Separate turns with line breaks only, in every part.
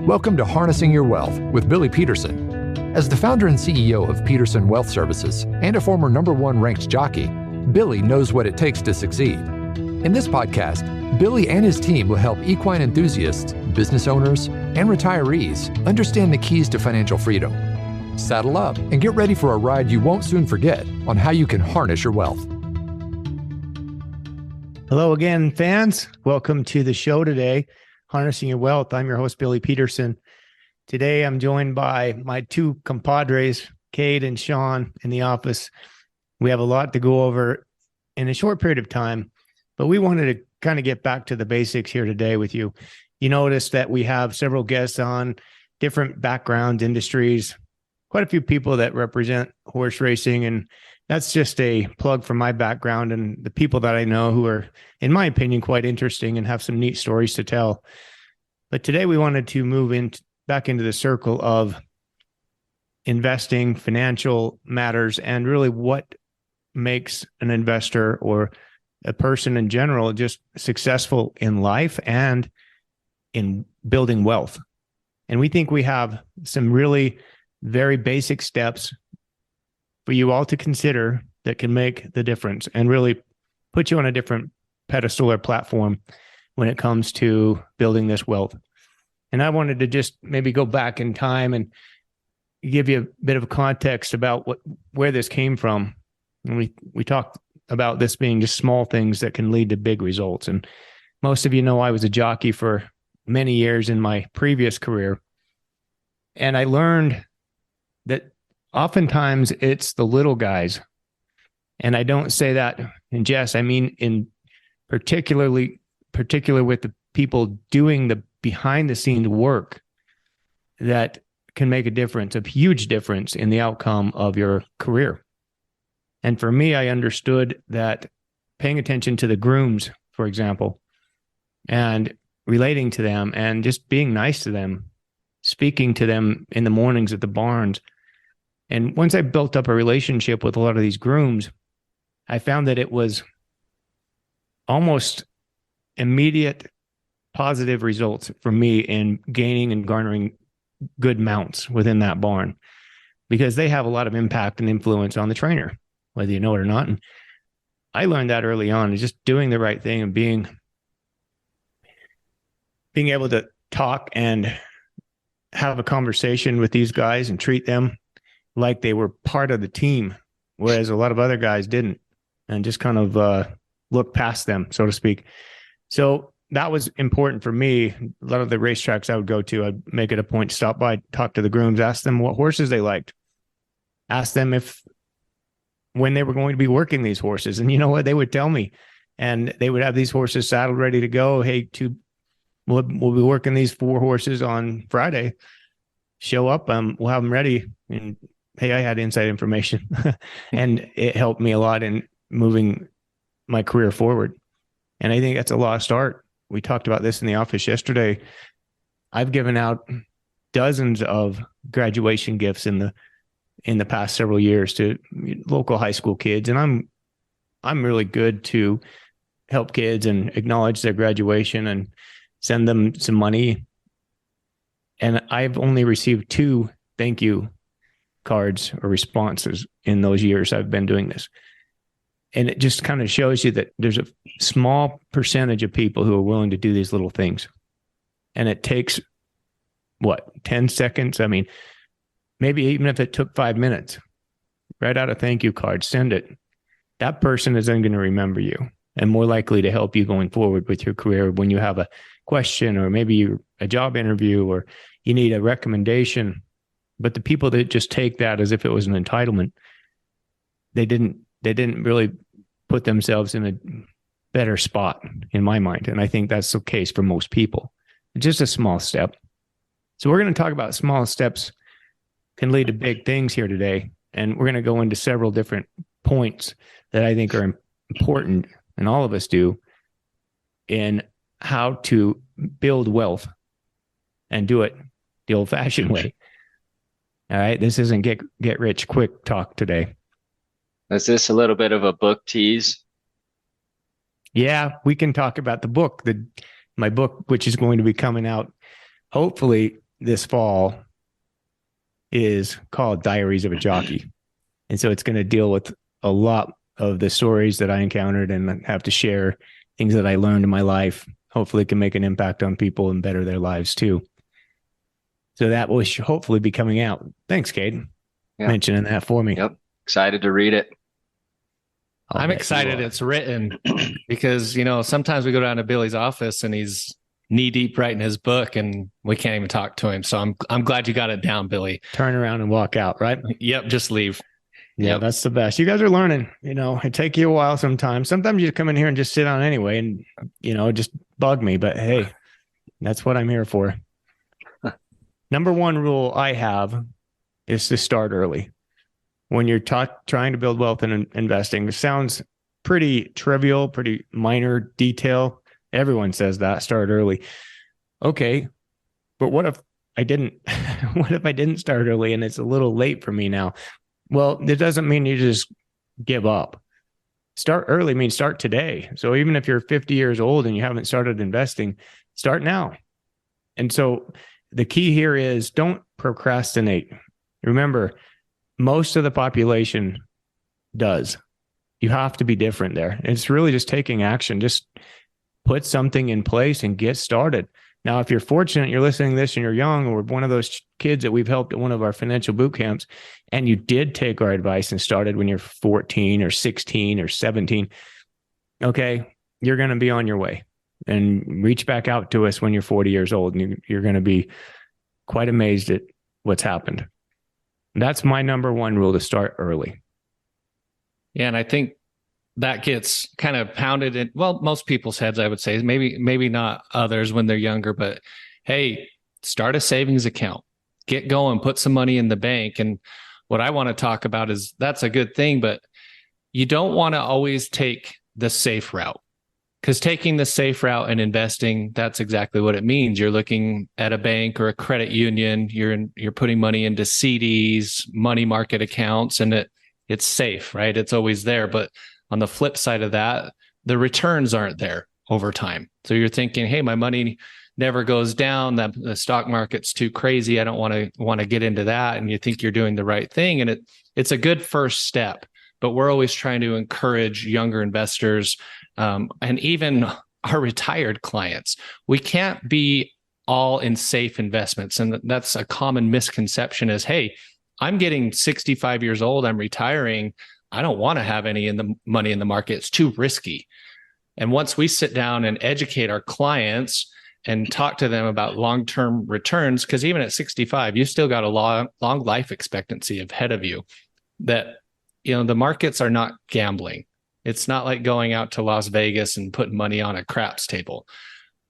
Welcome to Harnessing Your Wealth with Billy Peterson. As the founder and CEO of Peterson Wealth Services and a former #1 ranked jockey, Billy knows what it takes to succeed. In this podcast, Billy and his team will help equine enthusiasts, business owners, and retirees understand the keys to financial freedom. Saddle up and get ready for a ride you won't soon forget on how you can harness your wealth.
Hello again, fans. Welcome to the show today, Harnessing Your Wealth. I'm your host, Billy Peterson. Today, I'm joined by my two compadres, Cade and Shaun, in the office. We have a lot to go over in a short period of time, but we wanted to kind of get back to the basics here today with you. You notice that we have several guests on different backgrounds, industries, quite a few people that represent horse racing, and that's just a plug for my background and the people that I know who are, in my opinion, quite interesting and have some neat stories to tell. But today we wanted to move back into the circle of investing, financial matters, and really what makes an investor or a person in general just successful in life and in building wealth. And we think we have some really very basic steps for you all to consider that can make the difference and really put you on a different pedestal or platform when it comes to building this wealth. And I wanted to just maybe go back in time and give you a bit of context about where this came from. And we talked about this being just small things that can lead to big results. And most of you know I was a jockey for many years in my previous career. And I learned that oftentimes it's the little guys. And I don't say that in jest. I mean, in particular with the people doing the behind the scenes work that can make a difference, a huge difference in the outcome of your career. And for me, I understood that paying attention to the grooms, for example, and relating to them and just being nice to them, speaking to them in the mornings at the barns. And once I built up a relationship with a lot of these grooms, I found that it was almost immediate positive results for me in gaining and garnering good mounts within that barn, because they have a lot of impact and influence on the trainer, whether you know it or not. And I learned that early on, is just doing the right thing and being able to talk and have a conversation with these guys and treat them like they were part of the team, whereas a lot of other guys didn't, and just kind of look past them, so to speak. So that was important for me. A lot of the racetracks I would go to, I'd make it a point to stop by, talk to the grooms, ask them what horses they liked, ask them when they were going to be working these horses. And you know what? They would tell me, and they would have these horses saddled, ready to go. Hey, we'll be working these 4 horses on Friday. Show up, we'll have them ready. And hey, I had inside information and it helped me a lot in moving my career forward. And I think that's a lost art. We talked about this in the office yesterday. I've given out dozens of graduation gifts in the past several years to local high school kids. And I'm really good to help kids and acknowledge their graduation and send them some money. And I've only received 2 thank you cards or responses in those years I've been doing this. And it just kind of shows you that there's a small percentage of people who are willing to do these little things. And it takes, 10 seconds? I mean, maybe even if it took 5 minutes, write out a thank you card, send it. That person is then going to remember you and more likely to help you going forward with your career when you have a question, or maybe you're a job interview, or you need a recommendation. But the people that just take that as if it was an entitlement, they didn't really put themselves in a better spot in my mind. And I think that's the case for most people. It's just a small step. So we're going to talk about small steps can lead to big things here today. And we're going to go into several different points that I think are important, and all of us do, in how to build wealth and do it the old-fashioned way. All right, this isn't get rich quick talk today.
Is this a little bit of a book tease?
Yeah, we can talk about the book, my book, which is going to be coming out hopefully this fall is called Diaries of a Jockey. And so it's going to deal with a lot of the stories that I encountered and have to share things that I learned in my life. Hopefully it can make an impact on people and better their lives too. So that will hopefully be coming out. Thanks, Cade, mentioning that for me.
Yep. Excited to read it.
I'm excited it's written because, sometimes we go down to Billy's office and he's knee deep writing his book and we can't even talk to him. So I'm glad you got it down, Billy.
Turn around and walk out, right?
Yep. Just leave.
Yeah, that's the best. You guys are learning, it takes you a while sometimes. Sometimes you come in here and just sit on anyway and, just bug me. But hey, that's what I'm here for. Number one rule I have is to start early. When you're trying to build wealth in investing, it sounds pretty trivial, pretty minor detail. Everyone says that, start early. Okay, but what if I didn't? What if I didn't start early and it's a little late for me now? Well, it doesn't mean you just give up. Start early means start today. So even if you're 50 years old and you haven't started investing, start now. And so the key here is don't procrastinate. Remember, most of the population does. You have to be different there. It's really just taking action. Just put something in place and get started. Now, if you're fortunate, you're listening to this and you're young, or one of those kids that we've helped at one of our financial boot camps, and you did take our advice and started when you're 14 or 16 or 17, okay, you're going to be on your way. And reach back out to us when you're 40 years old, and you're going to be quite amazed at what's happened. That's my number one rule, to start early.
Yeah, and I think that gets kind of pounded in, most people's heads, I would say, maybe not others when they're younger, but hey, start a savings account, get going, put some money in the bank. And what I want to talk about is that's a good thing, but you don't want to always take the safe route, because taking the safe route and investing, that's exactly what it means. You're looking at a bank or a credit union, you're putting money into CDs, money market accounts, and it's safe, right? It's always there. But on the flip side of that, the returns aren't there over time. So you're thinking, hey, my money never goes down. The stock market's too crazy. I don't want to get into that. And you think you're doing the right thing. And it's a good first step. But we're always trying to encourage younger investors, and even our retired clients. We can't be all in safe investments. And that's a common misconception is, hey, I'm getting 65 years old. I'm retiring. I don't want to have any money in the market. It's too risky. And once we sit down and educate our clients and talk to them about long-term returns, because even at 65, you still got a long life expectancy ahead of you, that, the markets are not gambling. It's not like going out to Las Vegas and putting money on a craps table.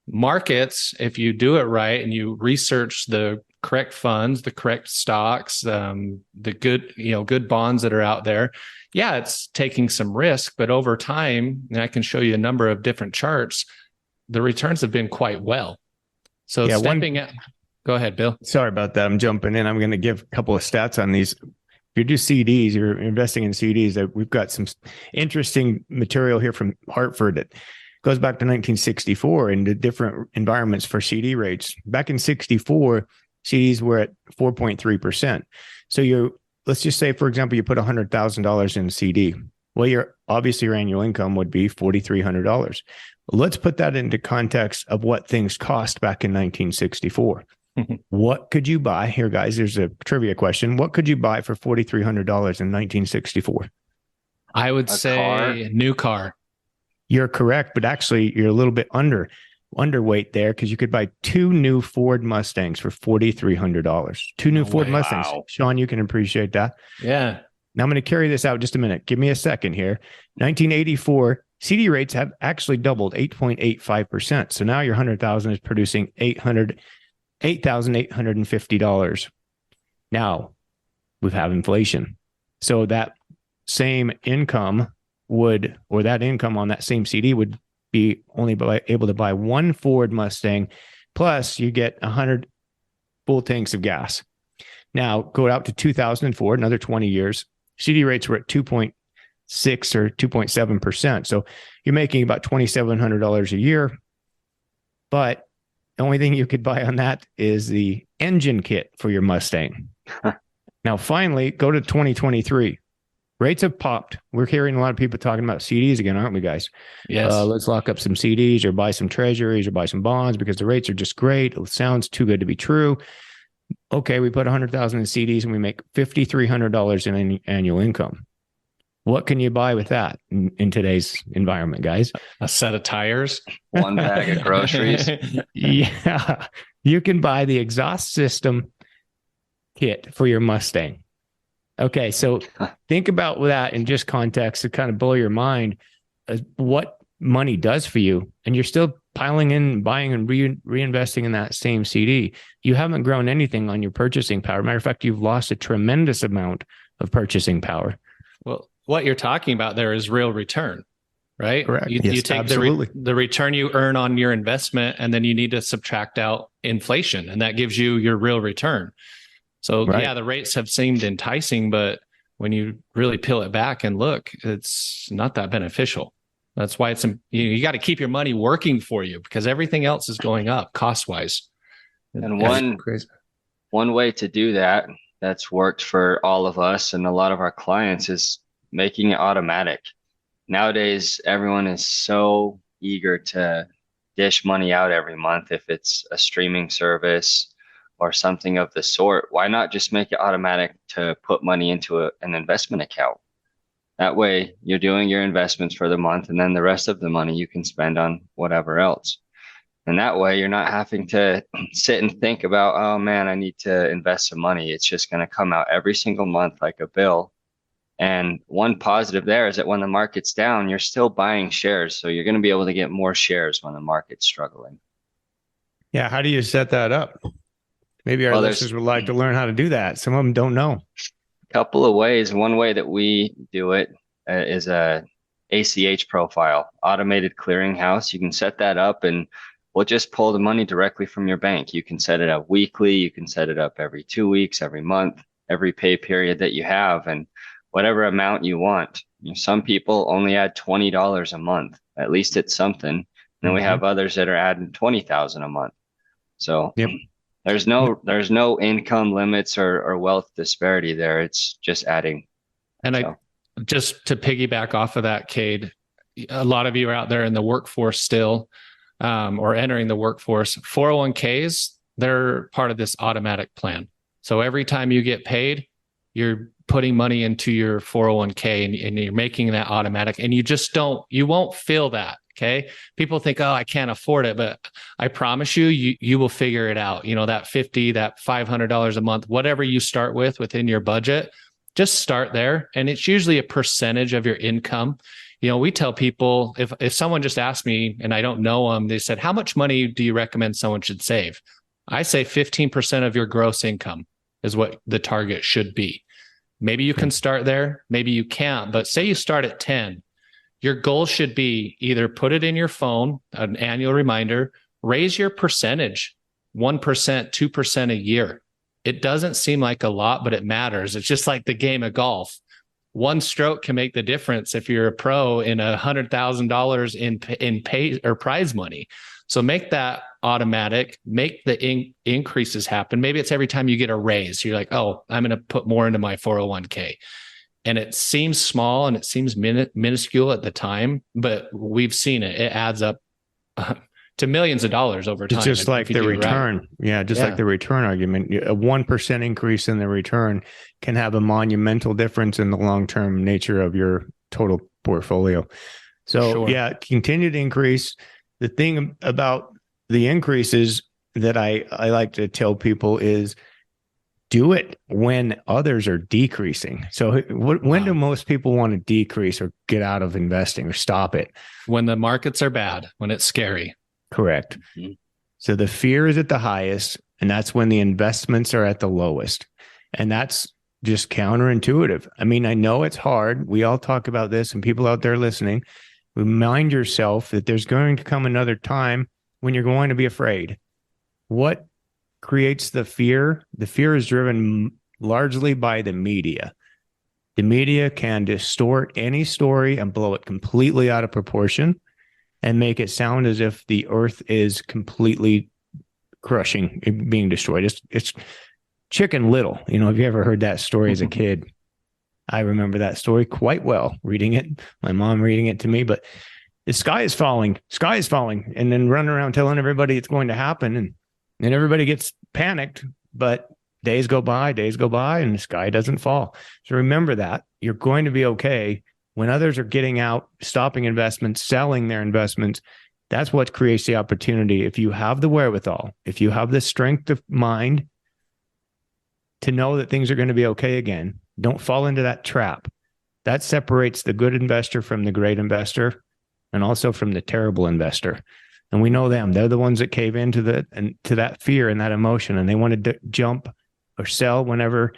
Markets, if you do it right and you research the correct funds, the correct stocks, the good bonds that are out there, yeah, it's taking some risk, but over time, and I can show you a number of different charts, the returns have been quite well. So go ahead, Bill.
Sorry about that. I'm jumping in. I'm going to give a couple of stats on these. If you do CDs, you're investing in CDs. We've got some interesting material here from Hartford that goes back to 1964 and the different environments for CD rates. Back in 64, CDs were at 4.3%. So let's just say, for example, you put $100,000 in a CD. Well, your annual income would be $4,300. Let's put that into context of what things cost back in 1964. What could you buy? Here, guys, there's a trivia question. What could you buy for $4,300 in 1964?
I would say new car.
You're correct, but actually you're a little bit underweight there, because you could buy two new Ford Mustangs for $4,300. Two new Ford Mustangs. Shaun, you can appreciate that.
Yeah.
Now I'm going to carry this out just a minute. Give me a second here. 1984, CD rates have actually doubled, 8.85%. So now your 100,000 is producing $8,850. Now we have inflation. So that same income that income on that same CD would be only able to buy one Ford Mustang, plus you get 100 full tanks of gas. Now go out to 2004, another 20 years. CD rates were at 2.6 or 2.7%. So you're making about $2,700 a year. But the only thing you could buy on that is the engine kit for your Mustang. Now, finally, go to 2023. Rates have popped. We're hearing a lot of people talking about CDs again, aren't we, guys?
Yes.
Let's lock up some CDs or buy some treasuries or buy some bonds because the rates are just great. It sounds too good to be true. Okay, we put 100,000 in CDs and we make $5,300 in annual income. What can you buy with that in today's environment, guys?
A set of tires,
one bag of groceries.
Yeah, you can buy the exhaust system kit for your Mustang. Okay, so think about that in just context to kind of blow your mind what money does for you, and you're still piling in, buying and reinvesting in that same CD. You haven't grown anything on your purchasing power. Matter of fact, you've lost a tremendous amount of purchasing power.
Well, what you're talking about there is real return, right?
Correct.
You take
absolutely.
the return you earn on your investment, and then you need to subtract out inflation, and that gives you your real return. So yeah, the rates have seemed enticing, but when you really peel it back and look, it's not that beneficial. That's why you got to keep your money working for you because everything else is going up cost wise.
And one way to do that that's worked for all of us and a lot of our clients is making it automatic. Nowadays, everyone is so eager to dish money out every month if it's a streaming service or something of the sort. Why not just make it automatic to put money into an investment account? That way you're doing your investments for the month and then the rest of the money you can spend on whatever else. And that way you're not having to sit and think about, oh man, I need to invest some money. It's just going to come out every single month like a bill. And one positive there is that when the market's down, you're still buying shares. So you're going to be able to get more shares when the market's struggling.
Yeah. How do you set that up? Maybe our listeners would like to learn how to do that. Some of them don't know.
A couple of ways. One way that we do it is a ACH profile, automated clearinghouse. You can set that up and we'll just pull the money directly from your bank. You can set it up weekly. You can set it up every 2 weeks, every month, every pay period that you have, and whatever amount you want. Some people only add $20 a month. At least it's something. And then we have others that are adding $20,000 a month. So there's no income limits or wealth disparity there. It's just adding.
And just to piggyback off of that, Cade, a lot of you are out there in the workforce still, or entering the workforce. 401ks, they're part of this automatic plan. So every time you get paid, you're putting money into your 401k and you're making that automatic, and you won't feel that. Okay. People think, oh, I can't afford it, but I promise you will figure it out. That $500 a month, whatever you start with within your budget, just start there. And it's usually a percentage of your income. We tell people if someone just asked me and I don't know them, they said, how much money do you recommend someone should save? I say 15% of your gross income is what the target should be. Maybe you can start there, maybe you can't, but say you start at 10. Your goal should be either put it in your phone, an annual reminder, raise your percentage, 1%, 2% a year. It doesn't seem like a lot, but it matters. It's just like the game of golf. One stroke can make the difference if you're a pro in $100,000 in pay or prize money. So make that automatic, make the increases happen. Maybe it's every time you get a raise, you're like, oh, I'm going to put more into my 401k. And it seems small and it seems minuscule at the time, but we've seen it. It adds up to millions of dollars over time.
It's just like the return. Right. Yeah, like the return argument. A 1% increase in the return can have a monumental difference in the long-term nature of your total portfolio. So continue to increase. The thing about the increases that I like to tell people is do it when others are decreasing. So when do most people want to decrease or get out of investing or stop it?
When the markets are bad, when it's scary.
Correct. Mm-hmm. So the fear is at the highest, and that's when the investments are at the lowest. And that's just counterintuitive. I mean, I know it's hard. We all talk about this, and people out there listening, remind yourself that there's going to come another time when you're going to be afraid. What creates the fear? The fear is driven largely by the media. The media can distort any story and blow it completely out of proportion and make it sound as if the earth is completely crushing, being destroyed. It's Chicken Little. Have you ever heard that story as a kid? I remember that story quite well, reading it, my mom reading it to me, but the sky is falling, and then running around telling everybody it's going to happen. And everybody gets panicked, but days go by and the sky doesn't fall. So remember that you're going to be okay when others are getting out, stopping investments, selling their investments. That's what creates the opportunity. If you have the wherewithal, if you have the strength of mind to know that things are going to be okay again, don't fall into that trap. That separates the good investor from the great investor, and also from the terrible investor. And we know them. They're the ones that cave into to that fear and that emotion, and they want to jump or sell whenever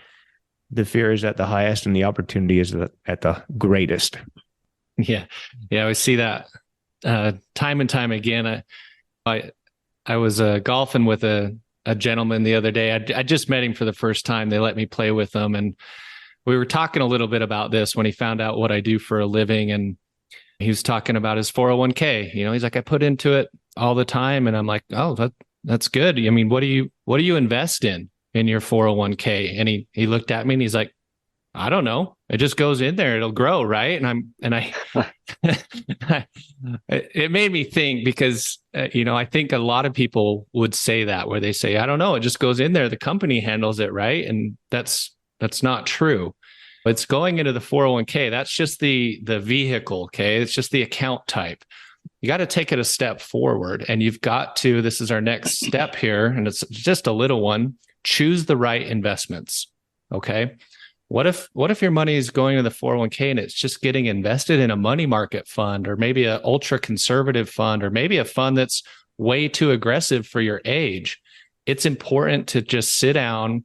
the fear is at the highest and the opportunity is at the greatest.
Yeah. We see that time and time again. I was golfing with a gentleman the other day. I just met him for the first time. They let me play with him, and we were talking a little bit about this when he found out what I do for a living. And he was talking about his 401k. He's like, I put into it all the time. And I'm like, oh, that's good. I mean, what do you invest in your 401k? And he looked at me and he's like, I don't know. It just goes in there. It'll grow. Right. And I, it made me think, because, I think a lot of people would say that, where they say, I don't know, it just goes in there. The company handles it. Right. And that's not true. It's going into the 401k. That's just the vehicle. Okay. It's just the account type. You got to take it a step forward, and you've got to, this is our next step here, and it's just a little one, choose the right investments. Okay. What if your money is going to the 401k and it's just getting invested in a money market fund, or maybe an ultra conservative fund, or maybe a fund that's way too aggressive for your age? It's important to just sit down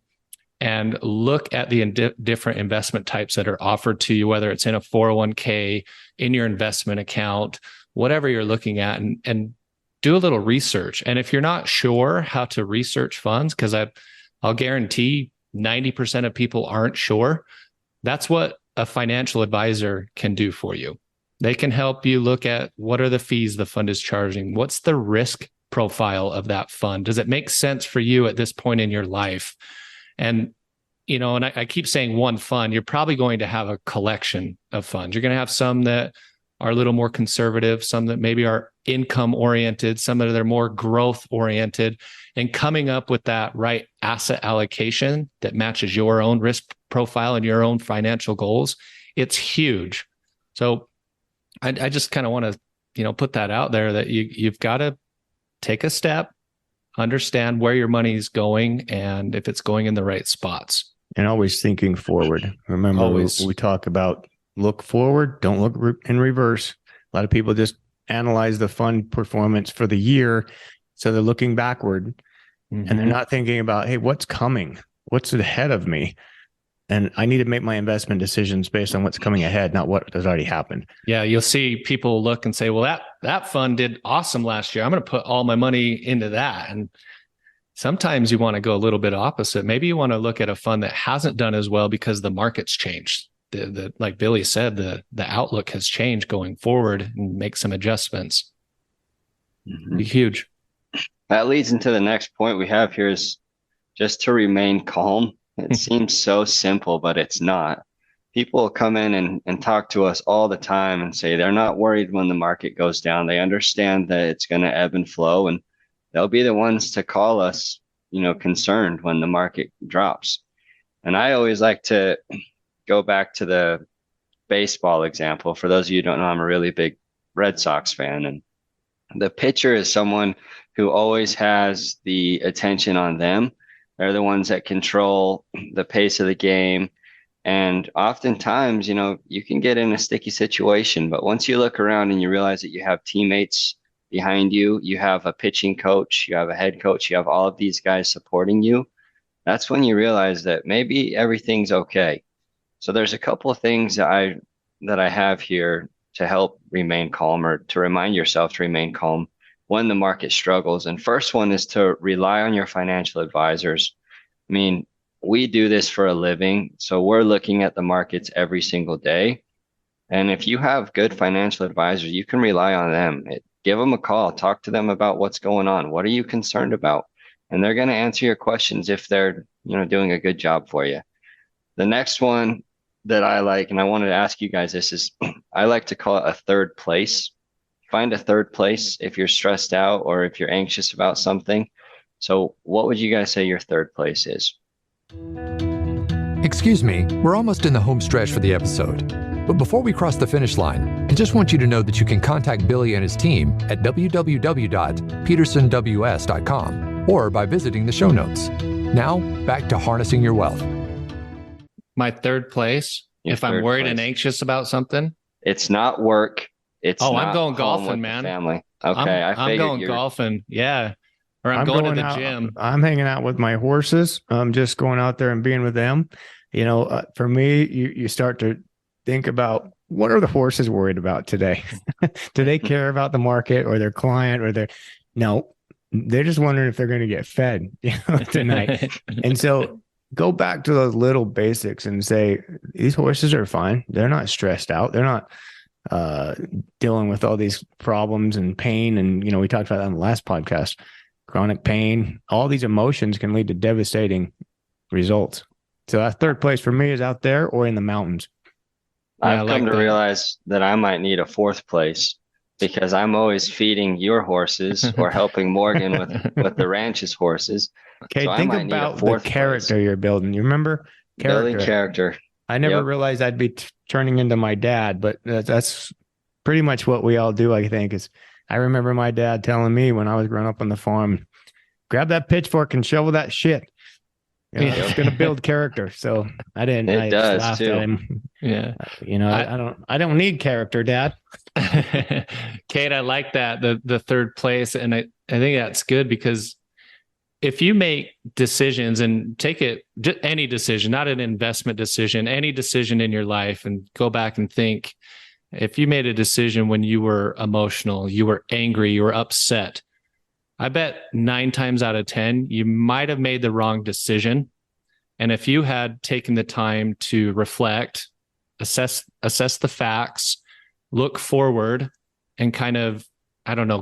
and look at the different investment types that are offered to you, whether it's in a 401k, in your investment account, whatever you're looking at, and do a little research. And if you're not sure how to research funds, because I'll guarantee 90% of people aren't sure, that's what a financial advisor can do for you. They can help you look at what are the fees the fund is charging, what's the risk profile of that fund, does it make sense for you at this point in your life? And, and I keep saying one fund, you're probably going to have a collection of funds. You're going to have some that are a little more conservative, some that maybe are income oriented, some that are more growth oriented, and coming up with that right asset allocation that matches your own risk profile and your own financial goals. It's huge. So I just kind of want to, put that out there, that you've got to take a step, understand where your money is going, and if it's going in the right spots.
And always thinking forward. Remember, we talk about look forward, don't look in reverse. A lot of people just analyze the fund performance for the year, so they're looking backward, and they're not thinking about, hey, what's coming? What's ahead of me? And I need to make my investment decisions based on what's coming ahead, not what has already happened.
Yeah, you'll see people look and say, well, that fund did awesome last year. I'm going to put all my money into that. And sometimes you want to go a little bit opposite. Maybe you want to look at a fund that hasn't done as well because the market's changed. Like Billy said, the outlook has changed going forward, and make some adjustments. Be huge.
That leads into the next point we have here, is just to remain calm. It seems so simple, but it's not. People come in and talk to us all the time and say they're not worried when the market goes down. They understand that it's going to ebb and flow, and they'll be the ones to call us, concerned when the market drops. And I always like to go back to the baseball example. For those of you who don't know, I'm a really big Red Sox fan, and the pitcher is someone who always has the attention on them. They're the ones that control the pace of the game. And oftentimes, you can get in a sticky situation, but once you look around and you realize that you have teammates behind you, you have a pitching coach, you have a head coach, you have all of these guys supporting you, that's when you realize that maybe everything's okay. So there's a couple of things that I have here to help remain calm, or to remind yourself to remain calm when the market struggles. And first one is to rely on your financial advisors. I mean, we do this for a living, so we're looking at the markets every single day. And if you have good financial advisors, you can rely on them. Give them a call, talk to them about what's going on. What are you concerned about? and they're going to answer your questions if they're, doing a good job for you. The next one that I like, and I wanted to ask you guys this, is I like to call it a third place. Find a third place if you're stressed out or if you're anxious about something. So what would you guys say your third place is?
Excuse me, we're almost in the home stretch for the episode. But before we cross the finish line, I just want you to know that you can contact Billy and his team at www.petersonws.com or by visiting the show notes. Now, back to harnessing your wealth.
My third place, if I'm worried and anxious about something.
It's not work.
I'm going golfing, man.
Family. Okay,
I'm going golfing. Yeah. Or I'm going to the gym.
I'm hanging out with my horses. I'm just going out there and being with them. For me, you start to think about, what are the horses worried about today? Do they care about the market or their client or no, they're just wondering if they're going to get fed tonight. And so go back to those little basics and say, these horses are fine. They're not stressed out. They're not dealing with all these problems and pain. And, we talked about that in the last podcast. Chronic pain, all these emotions can lead to devastating results. So that third place for me is out there or in the mountains.
I've come to realize that I might need a fourth place because I'm always feeding your horses or helping Morgan with the ranch's horses.
Okay, so think about the character you're building. You remember
character?
I never realized I'd be turning into my dad, but that's pretty much what we all do, I think, is I remember my dad telling me when I was growing up on the farm, grab that pitchfork and shovel that shit. It's going to build character. So I didn't.
It does
laughed
too.
At him.
Yeah.
I don't need character, Dad.
Cade, I like that the third place, and I think that's good because if you make decisions and take it, any decision, not an investment decision, any decision in your life, and go back and think. If you made a decision when you were emotional, you were angry, you were upset, I bet 9 times out of 10, you might have made the wrong decision. And if you had taken the time to reflect, assess the facts, look forward and kind of,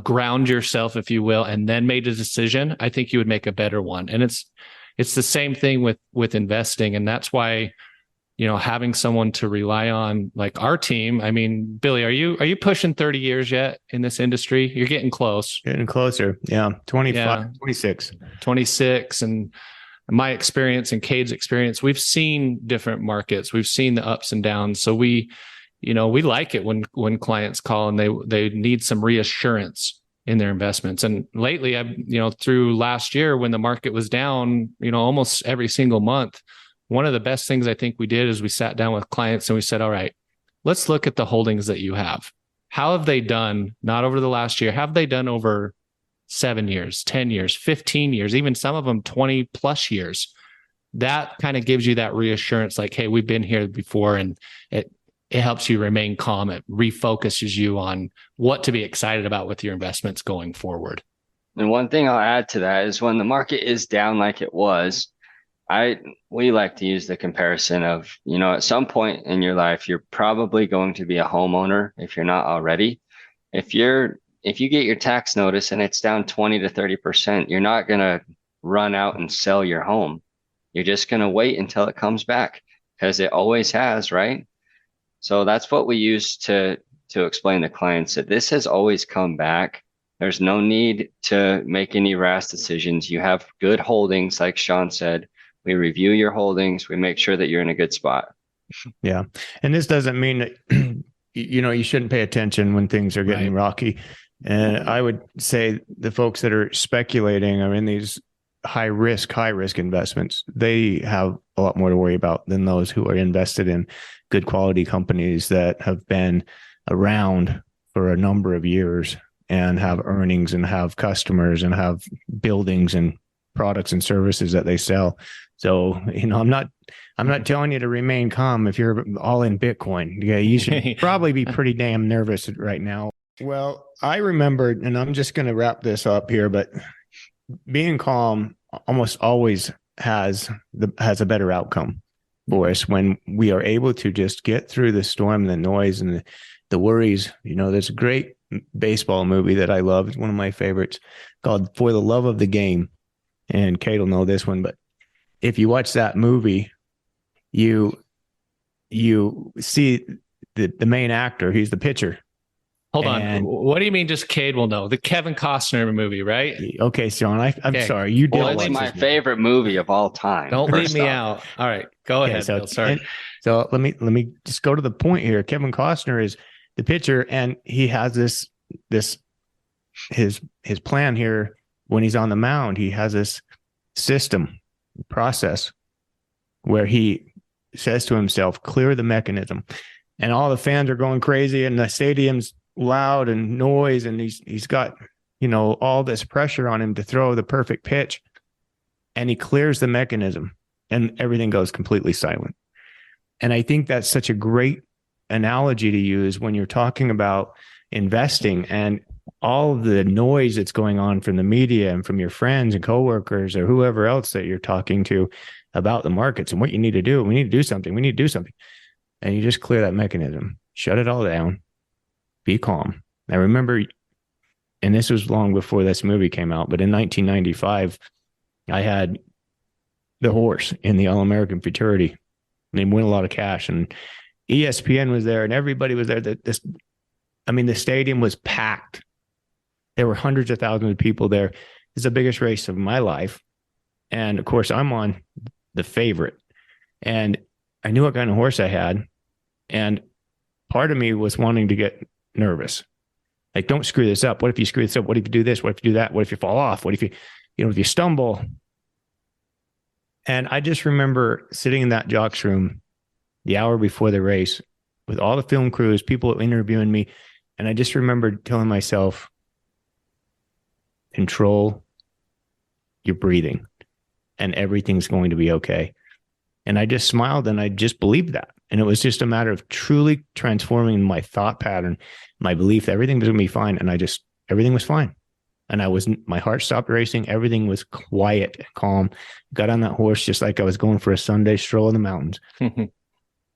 ground yourself, if you will, and then made a decision, I think you would make a better one. And it's the same thing with investing. And that's why, having someone to rely on, like our team. I mean, Billy, are you pushing 30 years yet in this industry? You're getting close.
Getting closer. Yeah. 26.
And my experience and Cade's experience, we've seen different markets. We've seen the ups and downs. So we like it when clients call and they need some reassurance in their investments. And lately, through last year when the market was down, almost every single month, one of the best things I think we did is we sat down with clients and we said, all right, let's look at the holdings that you have. How have they done, not over the last year, have they done over 7 years, 10 years, 15 years, even some of them 20 plus years? That kind of gives you that reassurance like, hey, we've been here before, and it helps you remain calm. It refocuses you on what to be excited about with your investments going forward.
And one thing I'll add to that is when the market is down like it was, we like to use the comparison of, at some point in your life, you're probably going to be a homeowner if you're not already. If you get your tax notice and it's down 20 to 30%, you're not going to run out and sell your home. You're just going to wait until it comes back because it always has, right? So that's what we use to explain to clients that this has always come back. There's no need to make any rash decisions. You have good holdings, like Shaun said. We review your holdings. We make sure that you're in a good spot.
Yeah. And this doesn't mean that, you shouldn't pay attention when things are getting rocky. And I would say the folks that are speculating are in these high risk investments. They have a lot more to worry about than those who are invested in good quality companies that have been around for a number of years and have earnings and have customers and have buildings and products and services that they sell. So, I'm not telling you to remain calm if you're all in Bitcoin. Yeah, you should probably be pretty damn nervous right now. Well, I remembered, and I'm just going to wrap this up here, but being calm almost always has a better outcome for us when we are able to just get through the storm, the noise, and the worries. There's a great baseball movie that I love. It's one of my favorites called For the Love of the Game. and Cade will know this one, but if you watch that movie, you see the main actor, he's the pitcher.
Hold on. What do you mean just Cade will know? The Kevin Costner movie, right?
Okay, Shaun, I'm sorry. You did.
Well, it's my favorite movie of all time.
Don't leave me out. All right, go ahead, Bill. Sorry.
So let me just go to the point here. Kevin Costner is the pitcher, and he has his plan here when he's on the mound. He has this system process where he says to himself, clear the mechanism. And all the fans are going crazy and the stadium's loud and noise. And he's got, all this pressure on him to throw the perfect pitch. And he clears the mechanism and everything goes completely silent. And I think that's such a great analogy to use when you're talking about investing and all of the noise that's going on from the media and from your friends and coworkers or whoever else that you're talking to about the markets and what you need to do. We need to do something. We need to do something. And you just clear that mechanism, shut it all down, be calm. I remember, and this was long before this movie came out, but in 1995, I had the horse in the All-American Futurity. And they win a lot of cash, and ESPN was there and everybody was there. The stadium was packed. There were hundreds of thousands of people there. It's the biggest race of my life. And of course, I'm on the favorite. And I knew what kind of horse I had. And part of me was wanting to get nervous. Like, don't screw this up. What if you screw this up? What if you do this? What if you do that? What if you fall off? What if if you stumble? And I just remember sitting in that jock's room the hour before the race with all the film crews, people interviewing me. And I just remember telling myself, control your breathing and everything's going to be okay. And I just smiled and I just believed that. And it was just a matter of truly transforming my thought pattern, my belief that everything was going to be fine. And everything was fine. And my heart stopped racing. Everything was quiet and calm. Got on that horse just like I was going for a Sunday stroll in the mountains.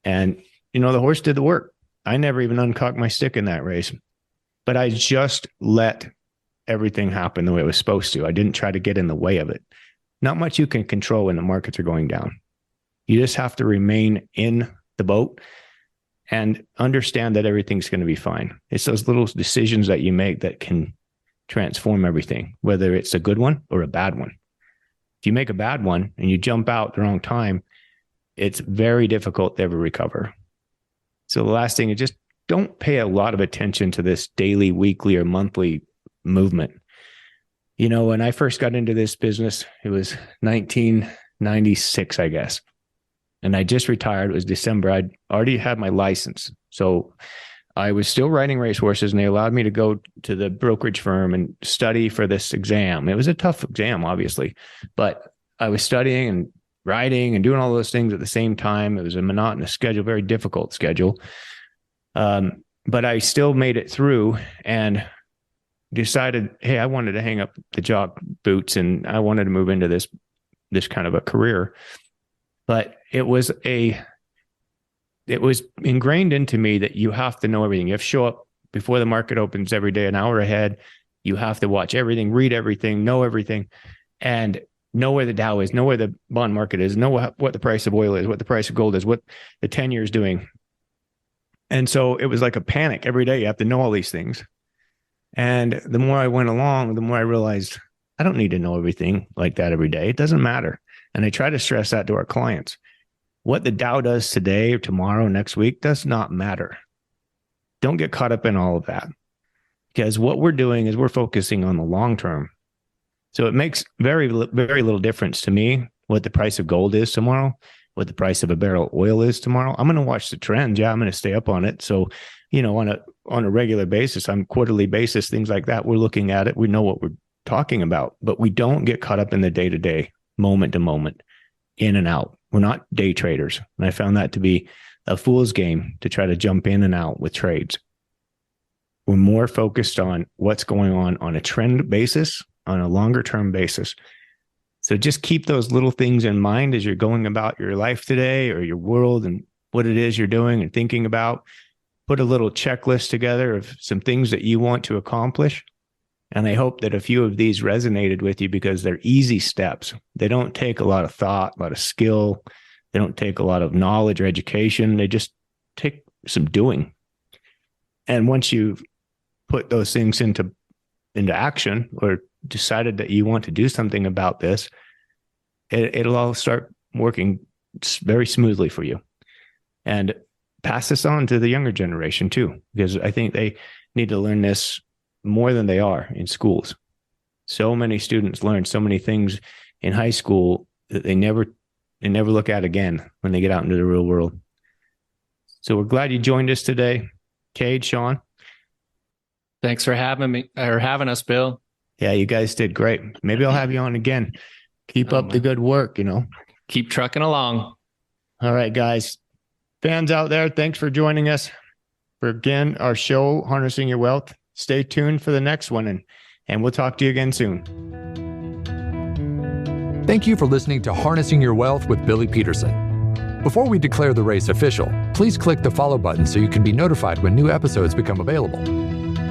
And, the horse did the work. I never even uncocked my stick in that race, but I just let everything happen the way it was supposed to. I didn't try to get in the way of it. Not much you can control when the markets are going down. You just have to remain in the boat and understand that everything's going to be fine. It's those little decisions that you make that can transform everything, whether it's a good one or a bad one. If you make a bad one and you jump out the wrong time, it's very difficult to ever recover. So the last thing is just don't pay a lot of attention to this daily, weekly, or monthly movement. When I first got into this business, it was 1996, I guess. And I just retired. It was December. I'd already had my license. So I was still riding racehorses, and they allowed me to go to the brokerage firm and study for this exam. It was a tough exam, obviously, but I was studying and riding and doing all those things at the same time. It was a monotonous schedule, very difficult schedule. But I still made it through and decided, hey, I wanted to hang up the jock boots and I wanted to move into this kind of a career. But it was ingrained into me that you have to know everything. You have to show up before the market opens every day, an hour ahead. You have to watch everything, read everything, know everything, and know where the Dow is, know where the bond market is, know what the price of oil is, what the price of gold is, what the 10-year is doing. And so it was like a panic every day. You have to know all these things. And the more I went along, the more I realized I don't need to know everything like that every day. It doesn't matter. And I try to stress that to our clients. What the Dow does today or tomorrow, next week, does not matter. Don't get caught up in all of that, because what we're doing is we're focusing on the long term. So it makes very, very little difference to me what the price of gold is tomorrow, what the price of a barrel of oil is tomorrow. I'm going to watch the trends. Yeah, I'm going to stay up on it. So, on a regular basis, on quarterly basis, things like that, we're looking at it. We know what we're talking about, but we don't get caught up in the day-to-day, moment to moment, in and out. We're not day traders. And I found that to be a fool's game to try to jump in and out with trades. We're more focused on what's going on a trend basis, on a longer term basis. So just keep those little things in mind as you're going about your life today or your world and what it is you're doing and thinking about. Put a little checklist together of some things that you want to accomplish And I hope that a few of these resonated with you because they're easy steps. They don't take a lot of thought, a lot of skill. They don't take a lot of knowledge or education. They just take some doing. And once you've put those things into action or decided that you want to do something about this, it'll all start working very smoothly for you. And pass this on to the younger generation too, because I think they need to learn this more than they are in schools. So many students learn so many things in high school that they never look at again when they get out into the real world. So we're glad you joined us today. Cade, Shaun.
Thanks for having us, Bill.
Yeah, you guys did great. Maybe I'll have you on again. Keep up the good work,
Keep trucking along.
All right, guys. Fans out there, thanks for joining us for, again, our show, Harnessing Your Wealth. Stay tuned for the next one, and we'll talk to you again soon.
Thank you for listening to Harnessing Your Wealth with Billy Peterson. Before we declare the race official, please click the follow button so you can be notified when new episodes become available.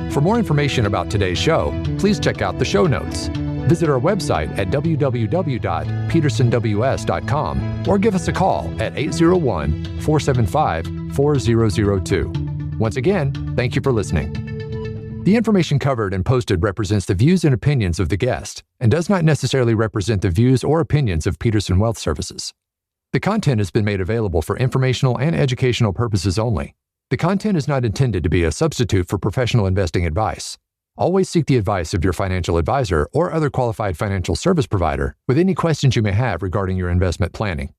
For more information about today's show, please check out the show notes. Visit our website at www.petersonws.com or give us a call at 801-475-4002. Once again, thank you for listening. The information covered and posted represents the views and opinions of the guest and does not necessarily represent the views or opinions of Peterson Wealth Services. The content has been made available for informational and educational purposes only. The content is not intended to be a substitute for professional investing advice. Always seek the advice of your financial advisor or other qualified financial service provider with any questions you may have regarding your investment planning.